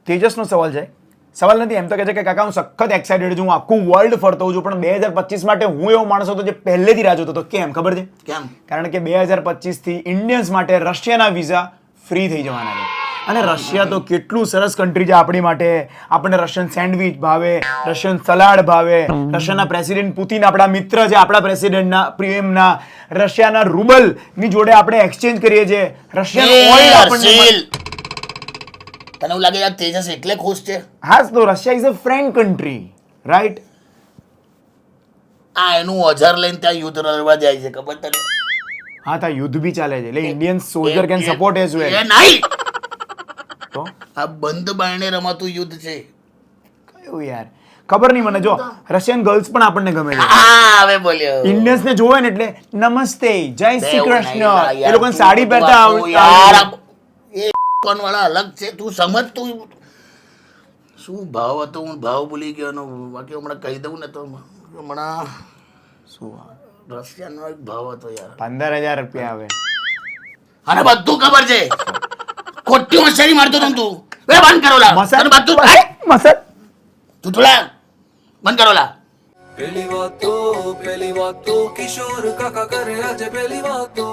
તેજસનો સવાલ છે. સવાલ નથી, એમ તો કહે છે કે કાકા હું સખત એક્સાઇટેડ છું, હું આખું વર્લ્ડ ફરતો છું, પણ 2025 માટે હું એવો માણસ હતો જે પહેલેથી રાહ જોતો હતો. કેમ ખબર છે? કેમ? કારણ કે 2025 થી ઇન્ડિયન્સ માટે રશિયાના વિઝા ફ્રી થઈ જવાના છે. અને રશિયા તો કેટલું સરસ કન્ટ્રી છે આપણી માટે. આપણને રશિયન સેન્ડવિચ ભાવે, રશિયન સલાડ ભાવે, રશિયાના પ્રેસિડેન્ટ પુતિન આપણા મિત્ર છે, આપણા પ્રેસિડેન્ટના પ્રેમના. રશિયાના રૂબલ ની જોડે આપણે એક્સચેન્જ કરીએ છીએ. રશિયન ઓઇલ આપણને તને એવું લાગે યાર તેજસ એટલે ખુશ છે? હા, તો Russia is a friend country, right? આ એનું ઓઝર લઈને ત્યાં યુદ્ધ લડવા જાય છે, ખબર તને? હા, ત્યાં યુદ્ધ બી ચાલે છે, એટલે Indian soldier can support as well. એ નહીં, તો આ બંધ બારણે રમાતું યુદ્ધ છે. કયું યાર? ખબર નહીં મને. જો રશિયન ગર્લ્સ પણ આપણને ગમે છે. હા, હવે બોલ્યો. ઇન્ડિયન્સ ને જોવે ને એટલે નમસ્તે, જય શ્રી એવું કૃષ્ણ, નહીં લા એ યાર, લોકોને તું સાડી બધું પહેરતા આખું યાર આવડે. એ કોણ વાળા અલગ છે, તું સમજ. તું શું ભાવ હતો, હું ભાવ ભૂલી ગયો એનો. બાકી હમણાં કહી દઉં ને તો હમણાં શું રશિયાનો એક ભાવ હતો યાર, 15,000 રૂપિયા આવે. અને બધું ખબર છે. ખોટી હોશિયારી મારતો હતો તું. એ બંધ કરો લા. મસાજ તને બધું મસાજ તું થોડા બંધ કરો લા. પેલી વાતો કિશોર કાકા કરે આજે પેલી વાતો.